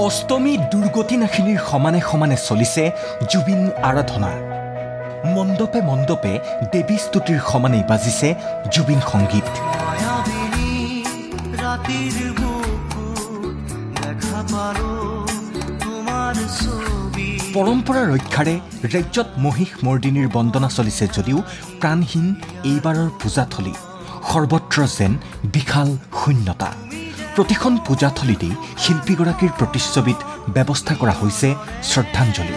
অষ্টমী দুৰ্গতি নাশিনীৰ সমানে সমানে চলিছে জুবিন আৰাধনা। মণ্ডপে মণ্ডপে দেৱী স্তুতিৰ সমানেই বাজিছে জুবিন সংগীত। পৰম্পৰা ৰক্ষাৰে ৰাজ্যত মহিষ মৰ্দিনীৰ বন্দনা চলিছে যদিও প্ৰাণহীন এইবাৰৰ পূজাথলী। সৰ্বত্ৰ যেন বিশাল শূন্যতা। প্ৰতিখন পূজাথলীতেই শিল্পীগৰাকীৰ প্ৰতিচ্ছবিত ব্যৱস্থা কৰা হৈছে শ্ৰদ্ধাঞ্জলি।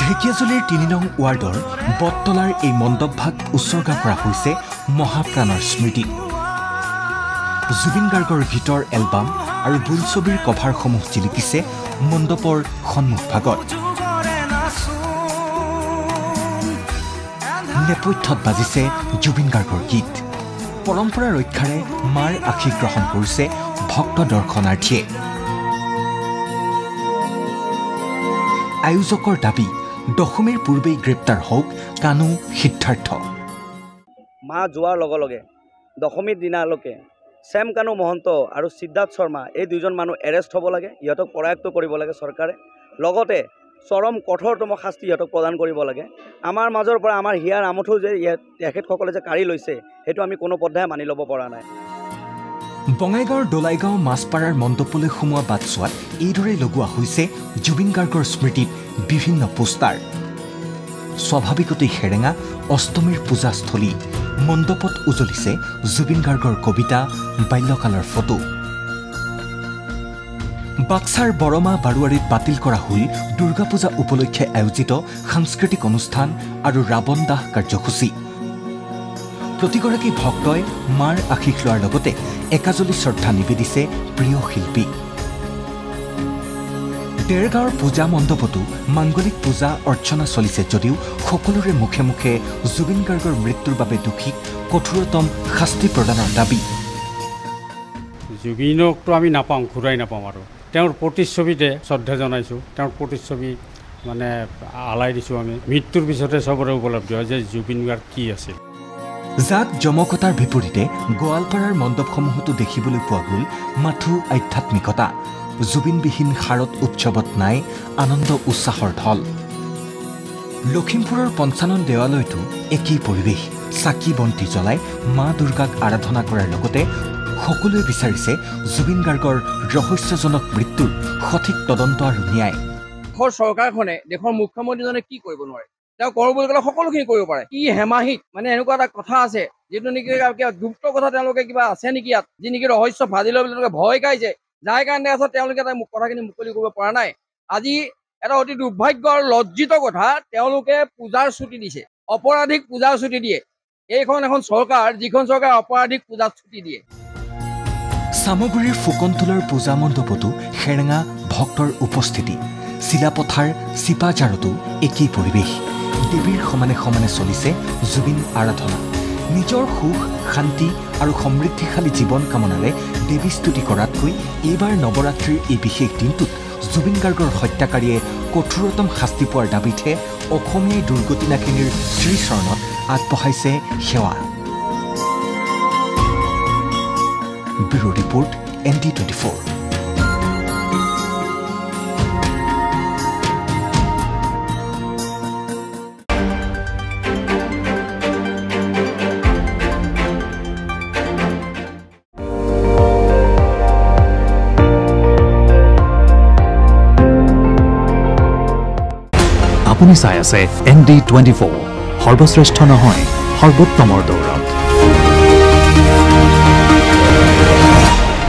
ঢেকিয়াজুলিৰ ৩ নং ৱাৰ্ডৰ বটতলাৰ এই মণ্ডপভাগ উৎসৰ্গা কৰা হৈছে মহাপ্ৰাণৰ স্মৃতি। জুবিন গাৰ্গৰ গীতৰ এলবাম আৰু বোলছবিৰ কভাৰসমূহ জিলিকিছে মণ্ডপৰ সন্মুখভাগত। নেপথ্যত বাজিছে জুবিন গাৰ্গৰ গীত। পৰম্পৰা ৰক্ষাৰে মাৰ আশীষ গ্ৰহণ কৰিছে ভক্ত দৰ্শনাৰ্থীয়ে। আয়োজকৰ দাবী, দশমীৰ পূৰ্বেই গ্ৰেপ্তাৰ হওক কানু সিদ্ধাৰ্থ। মা যোৱাৰ লগে লগে দশমীৰ দিনালৈকে চেম কানু মহন্ত আৰু সিদ্ধাৰ্থ শৰ্মা এই দুজন মানুহ এৰেষ্ট হ'ব লাগে। ইহঁতক পৰায়ত্ব কৰিব লাগে চৰকাৰে। লগতে চৰম কঠোৰতম শাস্তি ইহঁতক প্ৰদান কৰিব লাগে। আমাৰ মাজৰ পৰা আমাৰ হিয়াৰ আমঠু যে তেখেতসকলে যে কাঢ়ি লৈছে সেইটো আমি কোনো পৰ্যায়ে মানি ল'ব পৰা নাই। বঙাইগাঁৱৰ দলাইগাঁও মাছপাৰাৰ মণ্ডপলৈ সোমোৱা বাটছোৱাত এইদৰে লগোৱা হৈছে জুবিন গাৰ্গৰ স্মৃতিত বিভিন্ন পোষ্টাৰ। স্বাভাৱিকতেই সেৰেঙা অষ্টমীৰ পূজাস্থলী। মণ্ডপত উজলিছে জুবিন গাৰ্গৰ কবিতা, বাল্যকালৰ ফটো। বাক্সাৰ বৰমা বাৰুৱাৰীত বাতিল কৰা হ'ল দুৰ্গা পূজা উপলক্ষে আয়োজিত সাংস্কৃতিক অনুষ্ঠান আৰু ৰাৱণ দাহ কাৰ্যসূচী। প্ৰতিগৰাকী ভক্তই মাৰ আশীষ লোৱাৰ লগতে একাজলি শ্ৰদ্ধা নিবেদিছে প্ৰিয় শিল্পী। দেৰগাঁৱৰ পূজা মণ্ডপতো মাংগলিক পূজা অৰ্চনা চলিছে যদিও সকলোৰে মুখে মুখে জুবিন গাৰ্গৰ মৃত্যুৰ বাবে দোষীক কঠোৰতম শাস্তি প্ৰদানৰ দাবী। জুবিনকতো আমি নাপাওঁ, ঘূৰাই নাপাওঁ আৰু তেওঁৰ প্ৰতিচ্ছবিতে শ্ৰদ্ধা জনাইছোঁ। তেওঁৰ প্ৰতিচ্ছবি মানে আলাই দিছোঁ আমি। মৃত্যুৰ পিছতে চবৰে উপলব্ধি হয় যে জুবিন গাৰ্গ কি আছিল। জাক জমকতাৰ বিপৰীতে গোৱালপাৰাৰ মণ্ডপসমূহতো দেখিবলৈ পোৱা গ'ল মাথো আধ্যাত্মিকতা। জুবিনবিহীন শাৰদ উৎসৱত নাই আনন্দ উৎসাহৰ ঢল। লখিমপুৰৰ পঞ্চানন দেৱালয়তো একেই পৰিৱেশ। চাকি বন্তি জ্বলাই মা দুৰ্গাক আৰাধনা কৰাৰ লগতে সকলোৱে বিচাৰিছে জুবিন গাৰ্গৰ ৰহস্যজনক মৃত্যুৰ সঠিক তদন্ত আৰু ন্যায়। দেশৰ চৰকাৰখনে, দেশৰ মুখ্যমন্ত্ৰীজনে কি কৰিব নোৱাৰে? তেওঁ কৰোঁ বুলি ক'লে সকলোখিনি কৰিব পাৰে। কি হেমাহিত মানে এনেকুৱা এটা কথা আছে যিটো নেকি গুপ্ত কথা তেওঁলোকে কিবা আছে নেকি ইয়াত, যি নেকি ৰহস্য ভাজি লৈ তেওঁলোকে ভয় খাইছে, যাৰ কাৰণে আছে তেওঁলোকে এটা কথাখিনি মুকলি কৰিব পৰা নাই। আজি এটা অতি দুৰ্ভাগ্য আৰু লজ্জিত কথা, তেওঁলোকে পূজাৰ ছুটি দিছে, অপৰাধিক পূজাৰ ছুটি দিয়ে। এইখন এখন চৰকাৰ, যিখন চৰকাৰ অপৰাধিক পূজাৰ ছুটি দিয়ে। চামগুৰিৰ ফুকনতোলাৰ পূজা মণ্ডপতো সেৰেঙা ভক্তৰ উপস্থিতি। চিলাপথাৰ চিপাঝাৰতো একেই পৰিৱেশ। দেৱীৰ সমানে সমানে চলিছে জুবিন আৰাধনা। নিজৰ সুখ, শান্তি আৰু সমৃদ্ধিশালী জীৱন কামনাৰে দেৱী স্তুতি কৰাতকৈ এইবাৰ নৱৰাত্ৰিৰ এই বিশেষ দিনটোত জুবিন গাৰ্গৰ হত্যাকাৰীয়ে কঠোৰতম শাস্তি পোৱাৰ দাবীতহে অসমীয়াই দুৰ্গতি নাশিনীৰ শ্ৰীচৰণত আগবঢ়াইছে সেৱা। Bureau report, ND24। আপুনি চাই আছে ND24, সৰ্বশ্ৰেষ্ঠ নহয় সৰ্বোত্তমৰ দৌৰা।